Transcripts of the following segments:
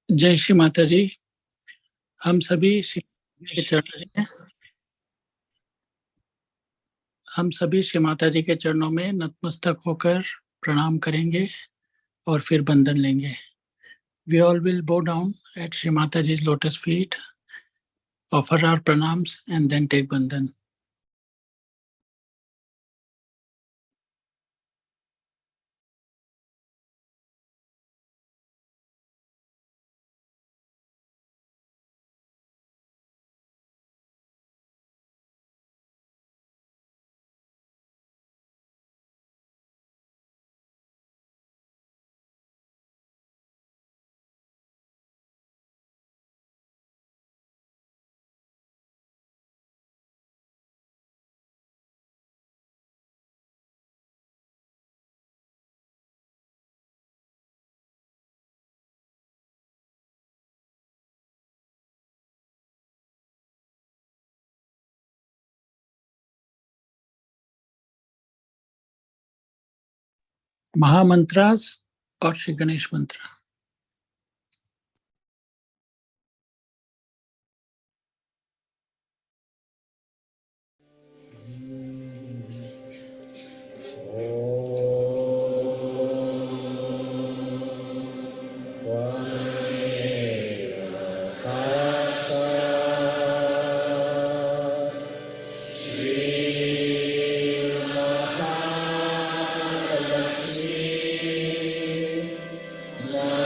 जय श्री माता जी। हम सभी श्री के चरण हम सभी श्री माता जी के चरणों में नतमस्तक होकर प्रणाम करेंगे और फिर बंधन लेंगे। We all will bow down at Shri Mataji's lotus feet, offer our pranams and then take bandhan. महामंत्रास और श्री गणेश मंत्र। Yeah.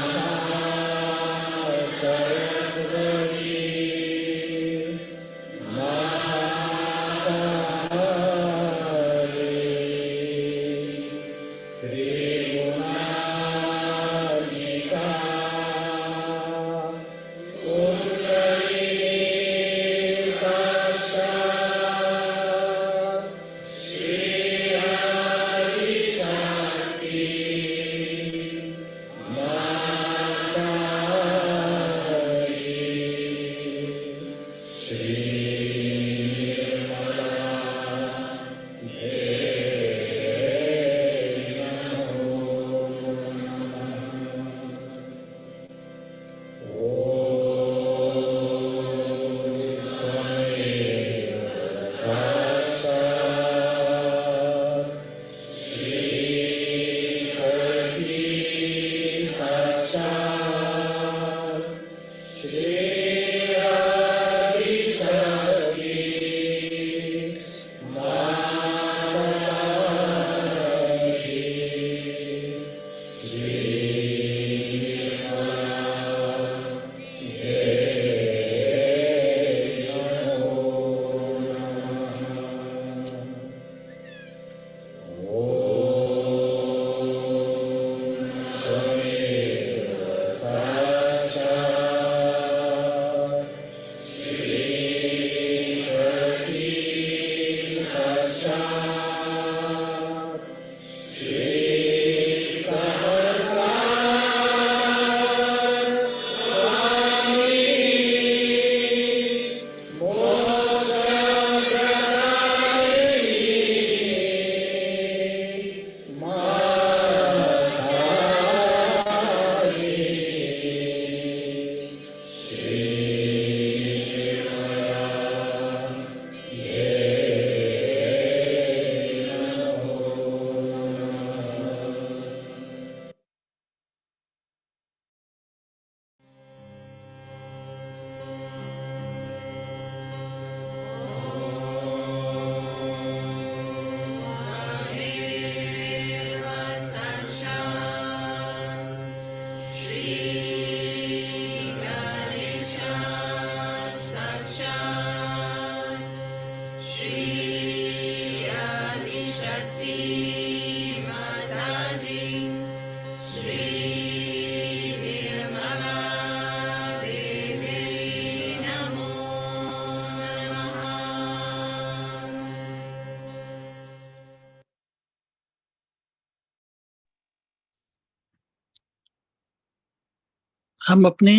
हम अपनी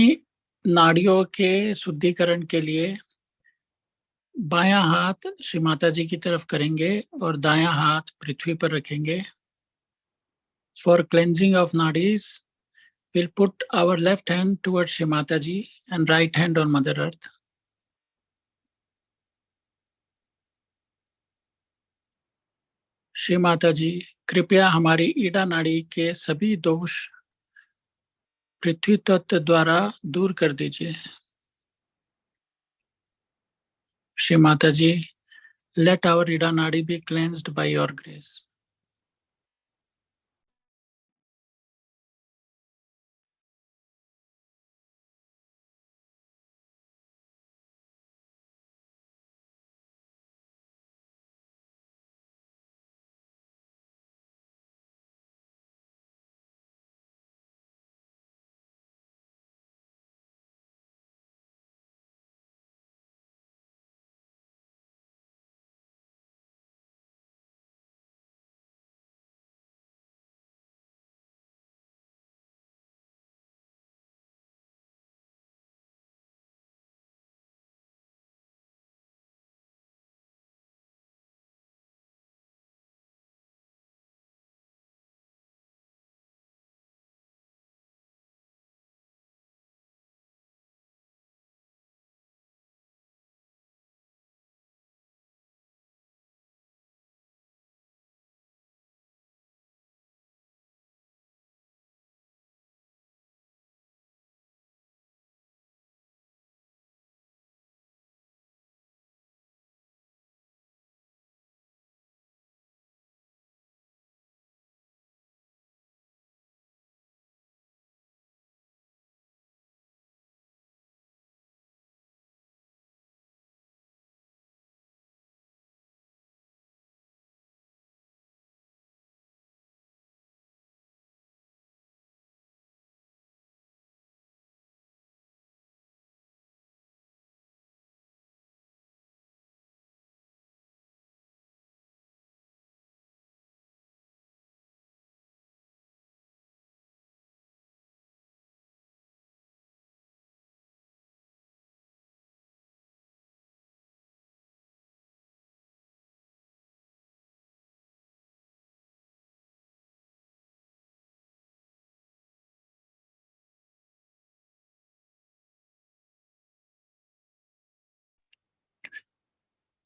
नाड़ियों के शुद्धिकरण के लिए बायां हाथ श्री माता जी की तरफ करेंगे और दायां हाथ पृथ्वी पर रखेंगे. For cleansing of nadis, we'll put our left hand towards Shri Mataji and right hand on Mother Earth. Shri Mata जी, कृपया हमारी ईड़ा नाड़ी के सभी दोष पृथ्वी तत्व द्वारा दूर कर दीजिए. श्री माता जी, let our ईड़ा नाड़ी be cleansed by your grace.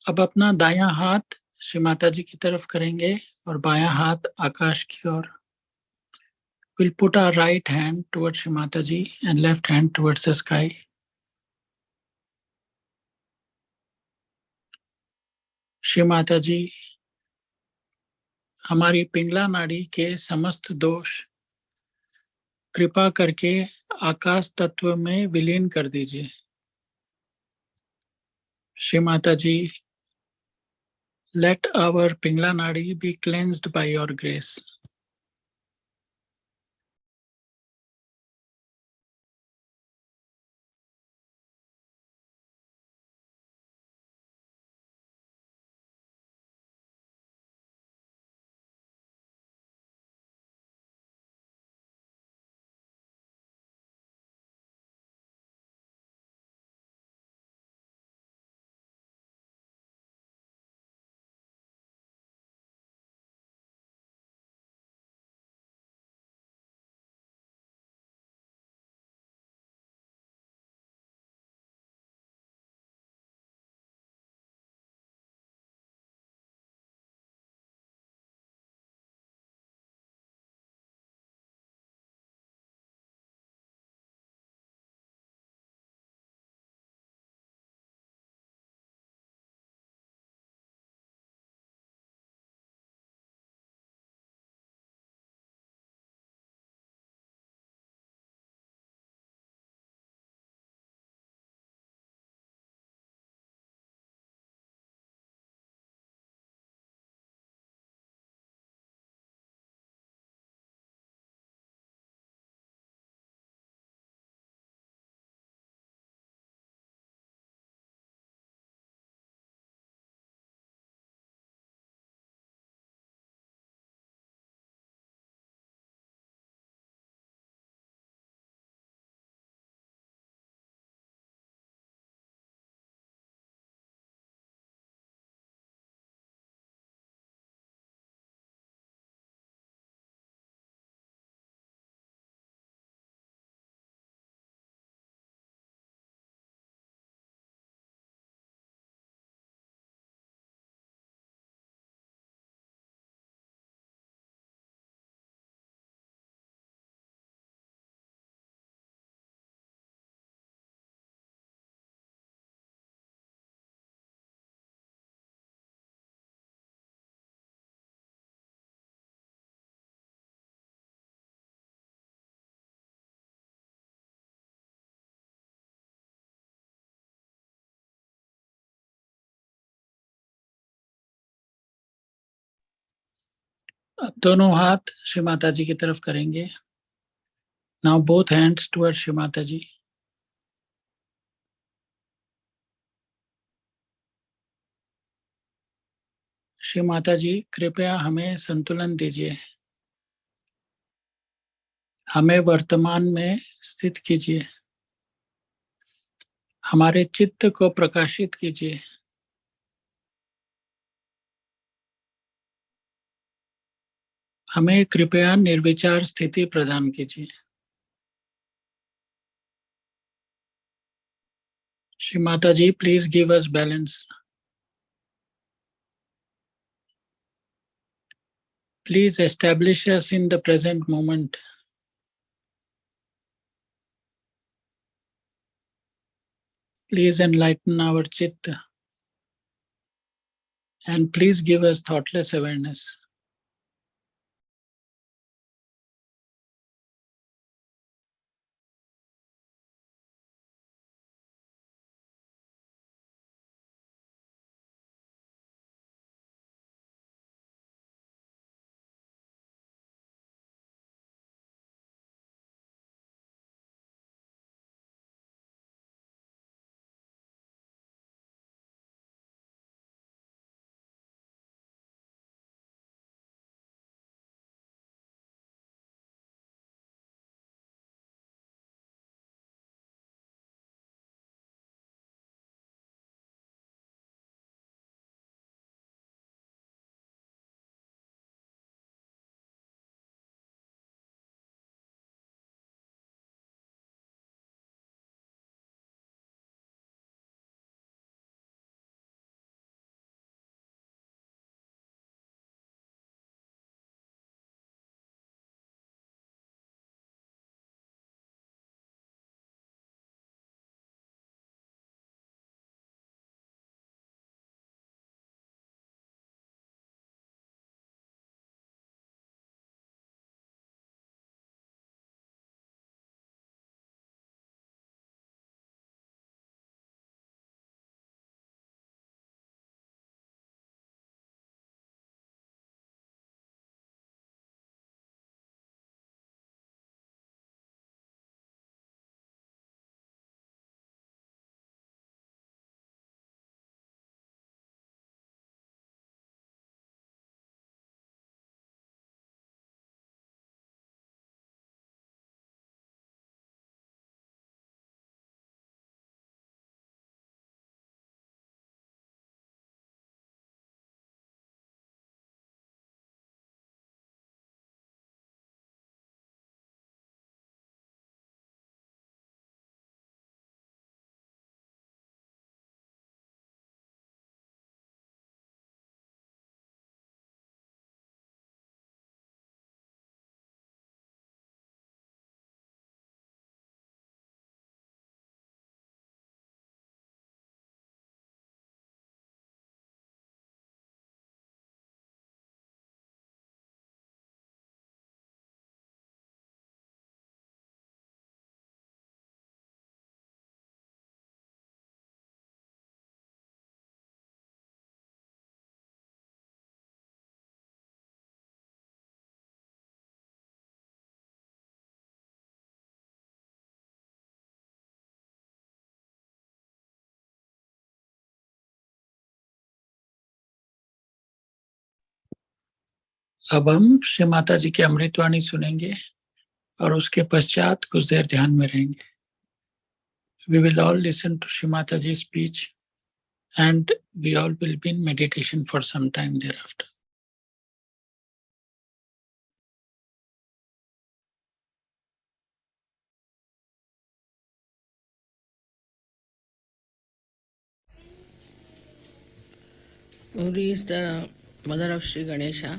अब अपना दायां हाथ श्री माता जी की तरफ करेंगे और बायां हाथ आकाश की ओर. We'll put our right hand towards Shri Mataji and left hand towards the sky. Shri Mata जी, हमारी पिंगला नाड़ी के समस्त दोष कृपा करके आकाश तत्व में विलीन कर दीजिए. श्री माता जी, let our pingla nadi be cleansed by your grace. अब दोनों हाथ श्री माता जी की तरफ करेंगे. Now both hands towards Shri Mata Ji. Shri Mata जी, कृपया हमें संतुलन दीजिए. हमें वर्तमान में स्थित कीजिए. हमारे चित्त को प्रकाशित कीजिए. हमें कृपया निर्विचार स्थिति प्रदान कीजिए. Shri Mata ji, please give us balance. Please establish us in the present moment. Please enlighten our chitta. And please give us thoughtless awareness. अब हम श्री माता जी की अमृतवाणी सुनेंगे और उसके पश्चात कुछ देर ध्यान में रहेंगे. We will all listen to Shri Mata Ji's speech and we all will be in meditation for some time thereafter. Gauri is the mother of Sri Ganesha.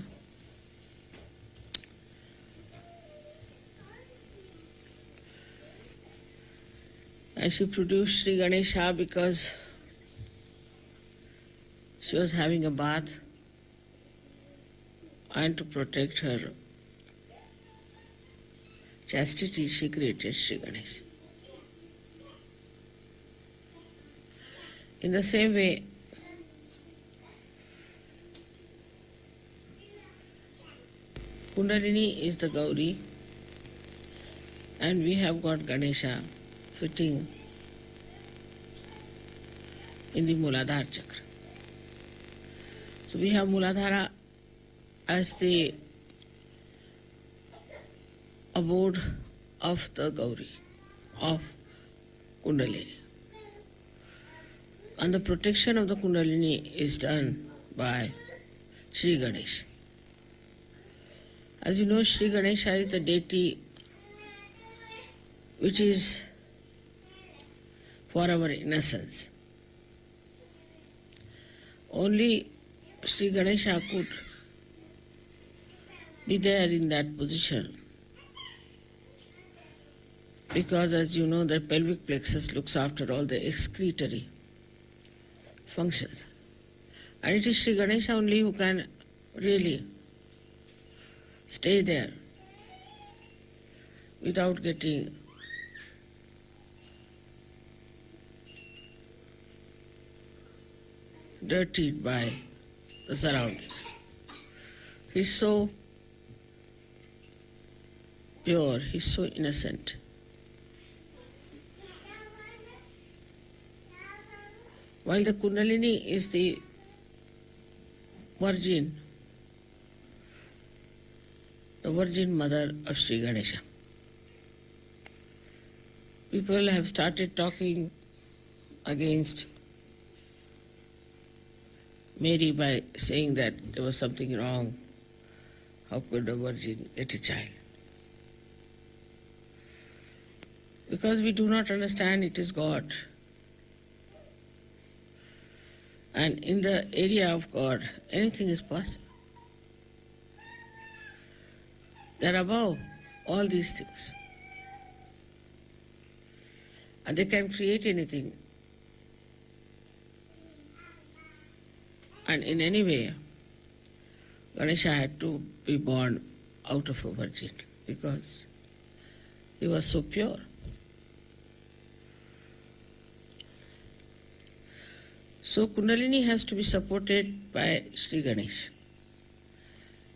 And she produced Sri Ganesha because she was having a bath, and to protect her chastity, she created Sri Ganesha. In the same way, Kundalini is the Gauri, and we have got Ganesha sitting in the Muladhara chakra. So we have Muladhara as the abode of the Gauri, of Kundalini. And the protection of the Kundalini is done by Shree Ganesha. As you know, Shree Ganesha is the deity which is for our innocence. Only Shree Ganesha could be there in that position, because as you know, the pelvic plexus looks after all the excretory functions. And it is Shree Ganesha only who can really stay there without getting dirtied by the surroundings. He's so pure, he's so innocent. While the Kundalini is the virgin mother of Sri Ganesha. People have started talking against Mary by saying that there was something wrong. How could a virgin get a child? Because we do not understand it is God. And in the area of God, anything is possible. They are above all these things. And they can create anything. And in any way, Ganesha had to be born out of a virgin because he was so pure. So Kundalini has to be supported by Sri Ganesha.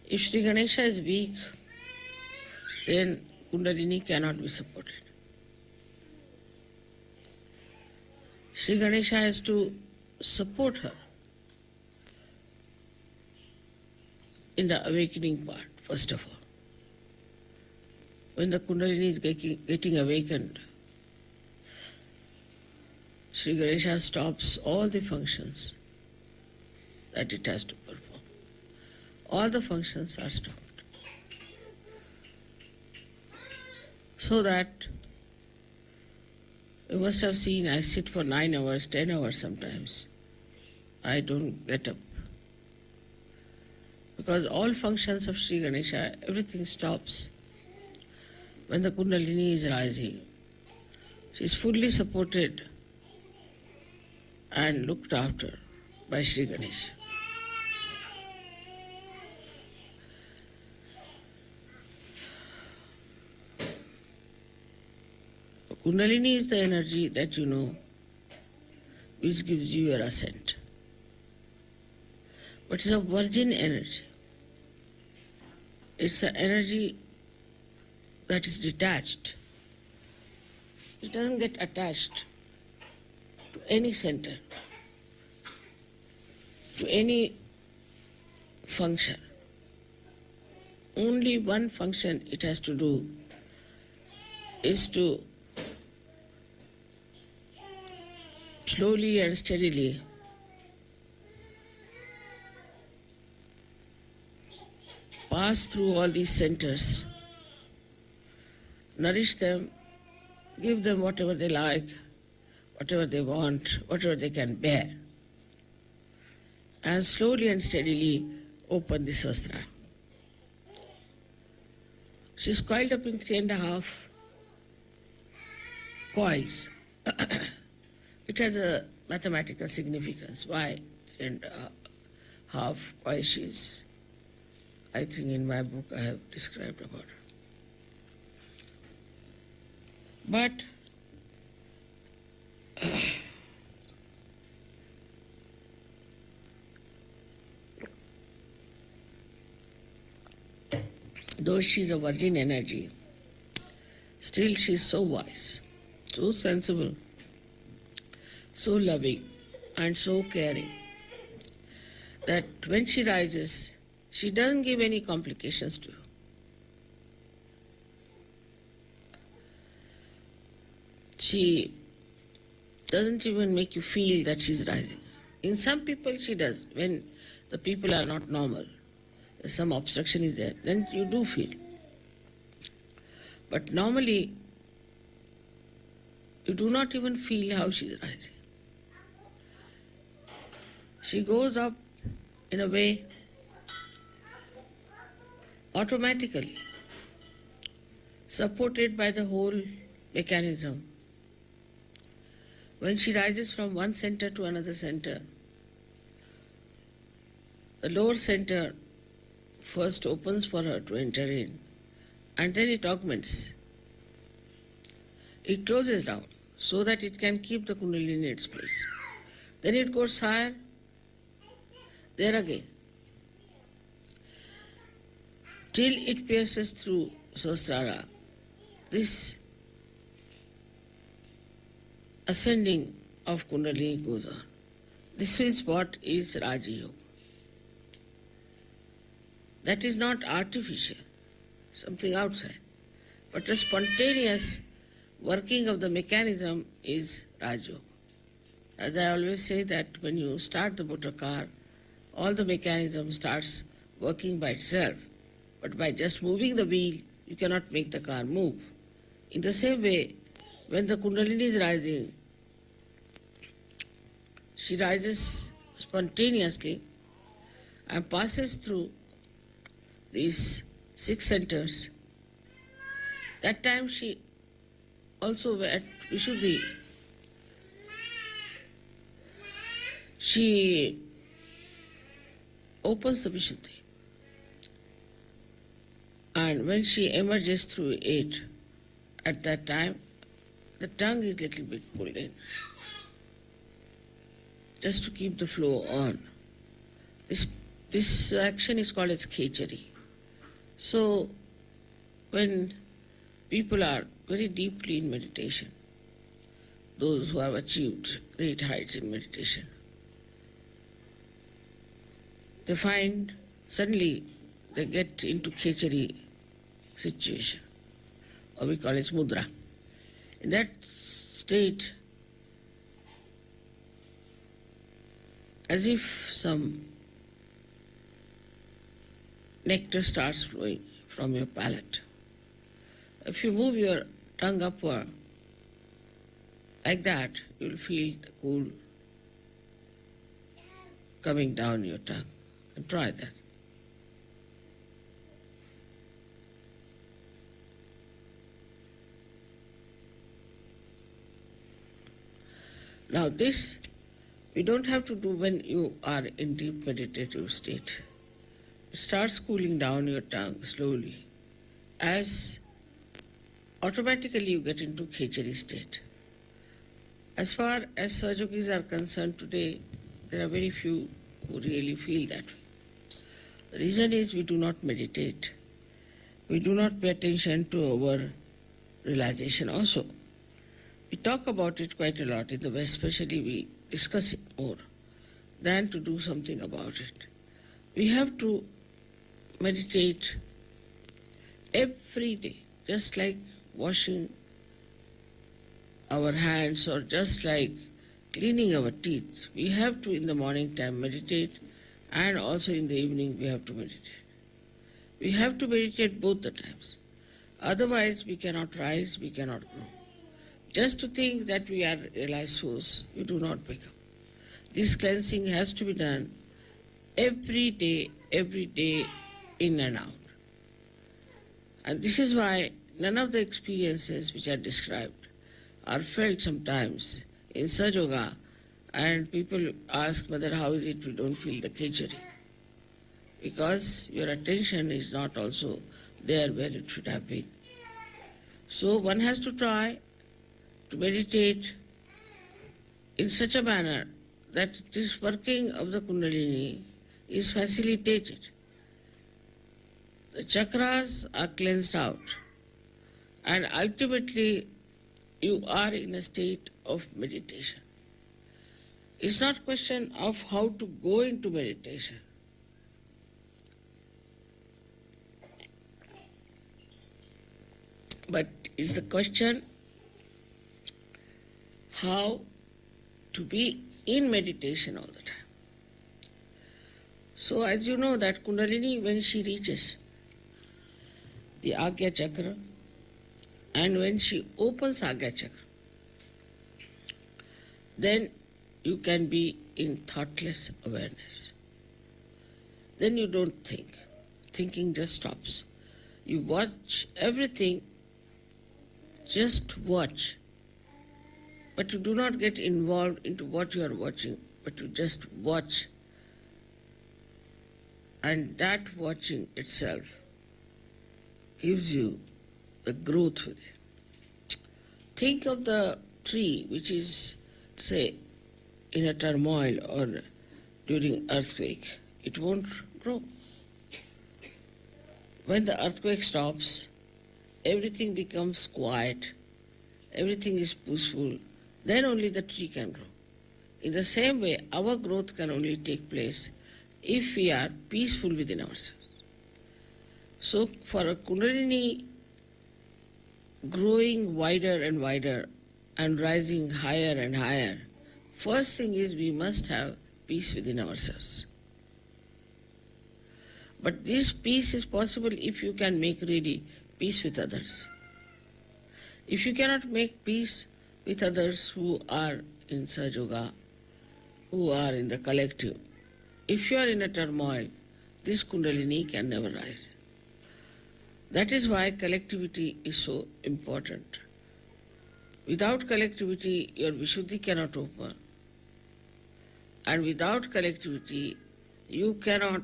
If Sri Ganesha is weak, then Kundalini cannot be supported. Sri Ganesha has to support her in the awakening part, first of all. When the Kundalini is getting awakened, Sri Ganesha stops all the functions that it has to perform. All the functions are stopped. So that you must have seen I sit for 9 hours, 10 hours sometimes. I don't get up. Because all functions of Sri Ganesha, everything stops when the Kundalini is rising. She is fully supported and looked after by Sri Ganesha. Kundalini is the energy that you know which gives you your ascent. But it's a virgin energy. It's an energy that is detached. It doesn't get attached to any center, to any function. Only one function it has to do is to slowly and steadily pass through all these centers, nourish them, give them whatever they like, whatever they want, whatever they can bear, and slowly and steadily open the sastra. She's coiled up in 3.5 coils. It has a mathematical significance. Why 3.5 coils she's, I think in my book I have described about her. But Though she's a virgin energy, still she's so wise, so sensible, so loving, and so caring that when she rises, she doesn't give any complications to you. She doesn't even make you feel that she's rising. In some people she does, when the people are not normal, some obstruction is there, then you do feel. But normally, you do not even feel how she is rising. She goes up in a way automatically, supported by the whole mechanism. When she rises from one center to another center, the lower center first opens for her to enter in, and then it augments. It closes down so that it can keep the Kundalini in its place. Then it goes higher, there again, till it pierces through Sahasrara. This ascending of Kundalini goes on. This is what is Raja Yoga. That is not artificial, something outside, but a spontaneous working of the mechanism is Raja Yoga. As I always say that when you start the motor car, all the mechanism starts working by itself, but by just moving the wheel, you cannot make the car move. In the same way, when the Kundalini is rising, she rises spontaneously and passes through these 6 centers. That time she also at Vishuddhi, she opens the Vishuddhi. And when she emerges through it, at that time, the tongue is little bit pulled in, just to keep the flow on. This action is called as khechari. So, when people are very deeply in meditation, those who have achieved great heights in meditation, they find suddenly they get into khechari situation, or we call it mudra. In that state, as if some nectar starts flowing from your palate. If you move your tongue upward like that, you will feel the cool coming down your tongue. And try that. Now this we don't have to do when you are in deep meditative state. It starts cooling down your tongue slowly as automatically you get into khechari state. As far as Sahajogis are concerned today, there are very few who really feel that way. The reason is we do not meditate. We do not pay attention to our realization also. We talk about it quite a lot in the West, especially we discuss it more than to do something about it. We have to meditate every day, just like washing our hands or just like cleaning our teeth. We have to in the morning time meditate, and also in the evening we have to meditate. We have to meditate both the times. Otherwise we cannot rise, we cannot grow. Just to think that we are realized souls, you do not become. This cleansing has to be done every day, in and out. And this is why none of the experiences which are described are felt sometimes in Sahaja Yoga, and people ask, Mother, how is it we don't feel the khechari? Because your attention is not also there where it should have been. So one has to try to meditate in such a manner that this working of the Kundalini is facilitated. the chakras are cleansed out, and ultimately you are in a state of meditation. It's not a question of how to go into meditation. But it's the question how to be in meditation all the time. So as you know that Kundalini, when she reaches the Agya Chakra and when she opens Agya Chakra, then you can be in thoughtless awareness. Then you don't think. Thinking just stops. You watch everything, just watch. But you do not get involved into what you are watching, but you just watch. And that watching itself gives you the growth within. Think of the tree which is, say, in a turmoil or during earthquake. It won't grow. When the earthquake stops, everything becomes quiet, everything is peaceful, then only the tree can grow. In the same way, our growth can only take place if we are peaceful within ourselves. So for a Kundalini growing wider and wider and rising higher and higher, first thing is we must have peace within ourselves. But this peace is possible if you can make really peace with others. If you cannot make peace with others who are in Sahaja, who are in the collective, if you are in a turmoil, this Kundalini can never rise. That is why collectivity is so important. Without collectivity, your Vishuddhi cannot open. And without collectivity, you cannot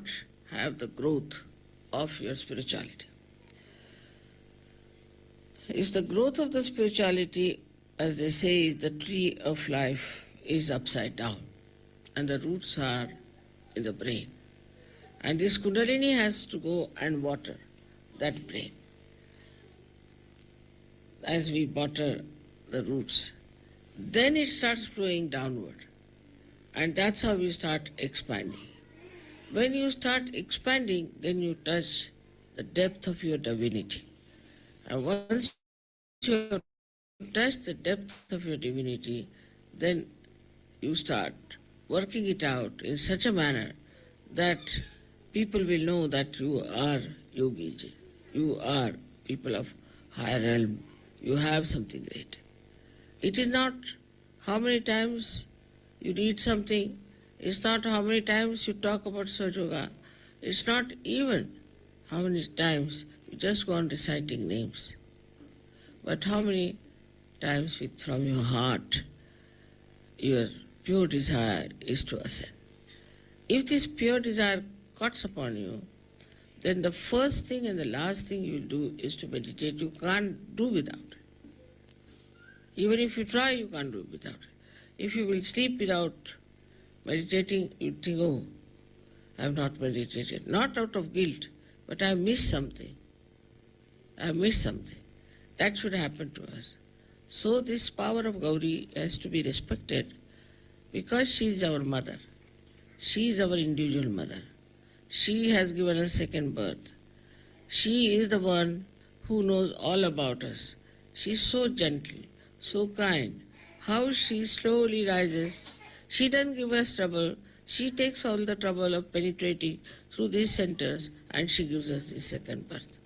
have the growth of your spirituality. If the growth of the spirituality, as they say, the tree of life is upside down and the roots are in the brain. And this Kundalini has to go and water that brain. As we water the roots, then it starts flowing downward. And that's how we start expanding. When you start expanding, then you touch the depth of your divinity. And once you have touched the depth of your divinity, then you start working it out in such a manner that people will know that you are yogis, you are people of higher realm, you have something great. It is not how many times you read something, it's not how many times you talk about Sahaja, it's not even how many times you just go on reciting names, but how many times from your heart your pure desire is to ascend. If this pure desire cuts upon you, then the first thing and the last thing you will do is to meditate. You can't do without it. Even if you try, you can't do without it. If you will sleep without meditating, you think, oh, I have not meditated. Not out of guilt, but I have missed something. I have missed something. That should happen to us. So this power of Gauri has to be respected because she is our mother. She is our individual mother. She has given us second birth. She is the one who knows all about us. She is so gentle, so kind. How she slowly rises. She doesn't give us trouble. She takes all the trouble of penetrating through these centers and she gives us this second birth.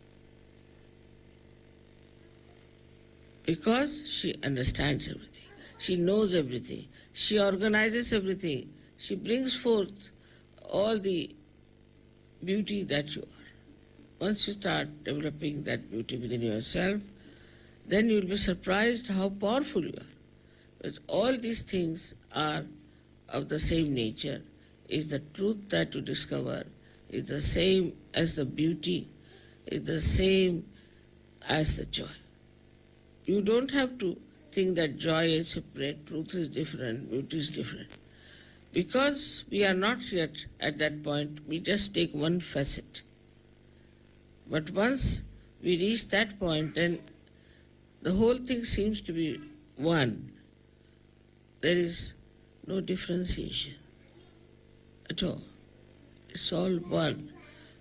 Because she understands everything. She knows everything. She organizes everything. She brings forth all the beauty that you are. Once you start developing that beauty within yourself, then you will be surprised how powerful you are. Because all these things are of the same nature. Is the truth that you discover is the same as the beauty, is the same as the joy. You don't have to think that joy is separate, truth is different, beauty is different. Because we are not yet at that point, we just take one facet. But once we reach that point, then the whole thing seems to be one. There is no differentiation at all. It's all one.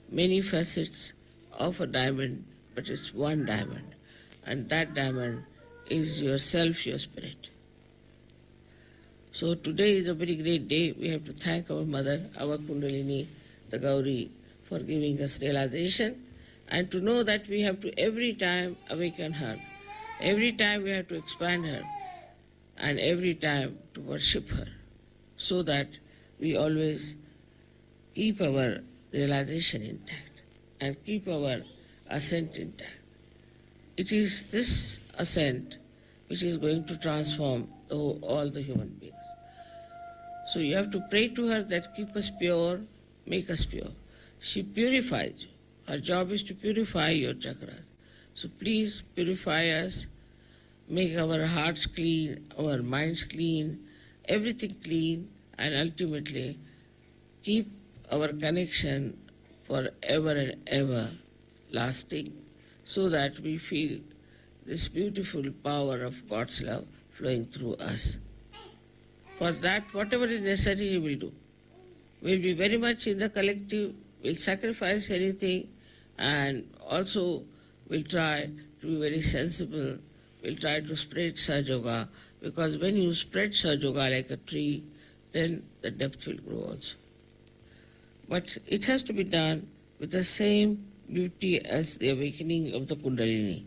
Many facets of a diamond, but it's one diamond. And that diamond is yourself, your spirit. So today is a very great day. We have to thank our mother, our Kundalini, the Gauri, for giving us realization, and to know that we have to every time awaken her. Every time we have to expand her, and every time to worship her, so that we always keep our realization intact and keep our ascent intact. It is this ascent which is going to transform all the human beings. So you have to pray to her that keep us pure, make us pure. She purifies you. Her job is to purify your chakras. So please purify us, make our hearts clean, our minds clean, everything clean, and ultimately keep our connection forever and ever lasting, so that we feel this beautiful power of God's love flowing through us. For that, whatever is necessary, we will do. We'll be very much in the collective, we'll sacrifice anything, and also we'll try to be very sensible. We'll try to spread Sahaja, because when you spread Sahaja like a tree, then the depth will grow also. But it has to be done with the same beauty as the awakening of the Kundalini.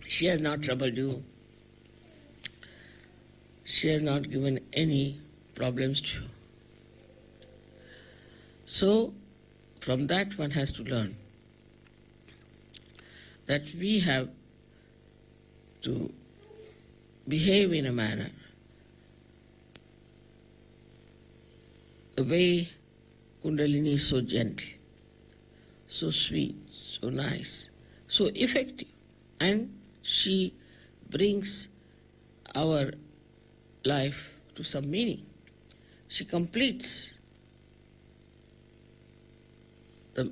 She has not troubled you. She has not given any problems to you. So, from that one has to learn that we have to behave in a manner the way Kundalini is so gentle, so sweet, so nice, so effective, and she brings our life to some meaning. She completes the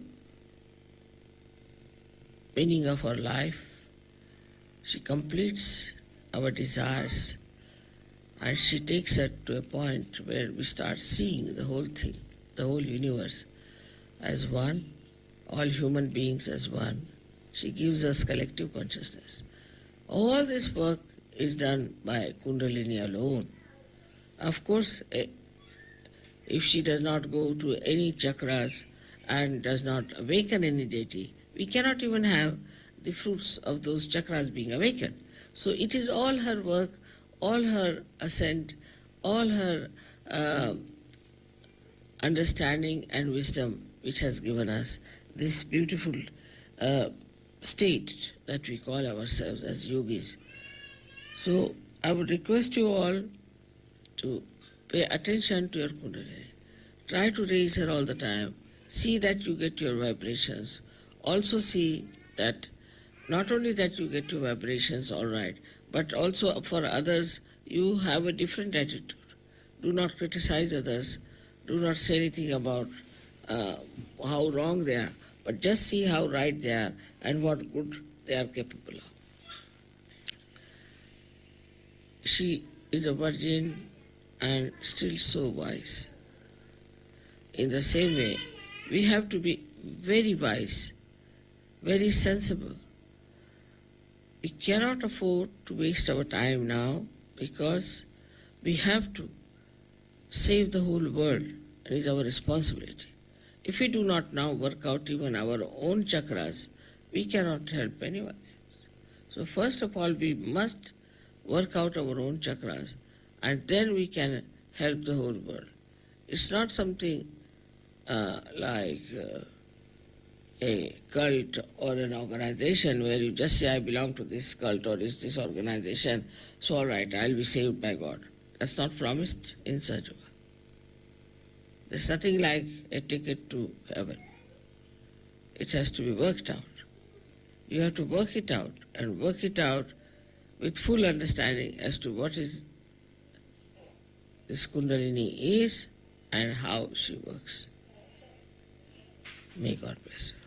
meaning of our life. She completes our desires, and she takes us to a point where we start seeing the whole thing, the whole universe as one, all human beings as one. She gives us collective consciousness. All this work is done by Kundalini alone. Of course, if she does not go to any chakras and does not awaken any deity, we cannot even have the fruits of those chakras being awakened. So it is all her work, all her ascent, all her understanding and wisdom which has given us this beautiful state that we call ourselves as yogis. So I would request you all to pay attention to your Kundalini. Try to raise her all the time. See that you get your vibrations. Also see that not only that you get your vibrations all right, but also for others you have a different attitude. Do not criticize others. Do not say anything about how wrong they are, but just see how right they are and what good they are capable of. She is a virgin and still so wise. In the same way, we have to be very wise, very sensible. We cannot afford to waste our time now, because we have to save the whole world. It is our responsibility. If we do not now work out even our own chakras, we cannot help anyone. So first of all, we must work out our own chakras, and then we can help the whole world. It's not something like a cult or an organization where you just say, I belong to this cult or this organization, so all right, I'll be saved by God. That's not promised in Sahaja. There's nothing like a ticket to heaven. It has to be worked out. You have to work it out, and work it out with full understanding as to what is this Kundalini is and how she works. May God bless you.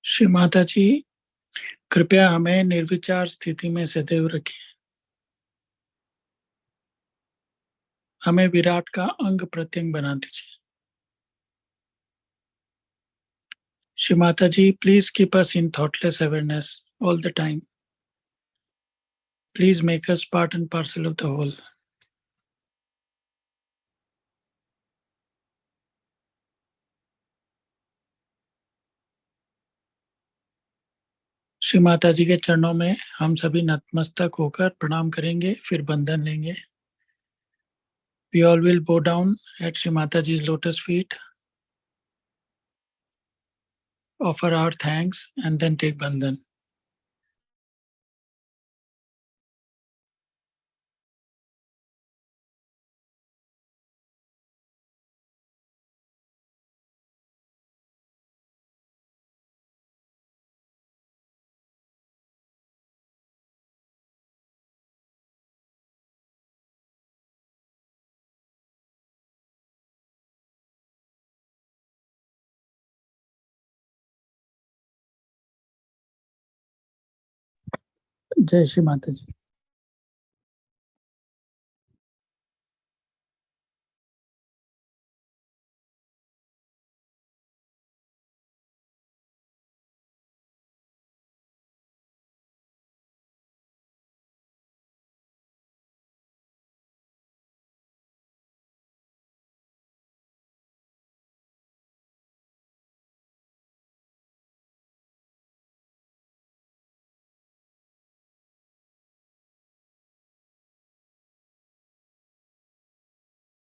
Shri Mata जी, कृपया हमें निर्विचार स्थिति में सदैव रखिए। हमें विराट का अंग प्रत्यंग बना दीजिए। Shri Mata ji, please keep us in thoughtless awareness all the time. Please make us part and parcel of the whole. Shri Mata ji के चरणों में हम सभी नतमस्तक होकर प्रणाम करेंगे, फिर बंधन लेंगे. We all will bow down at Shri Mataji's lotus feet, offer our thanks, and then take bandhan. जय श्री माता जी.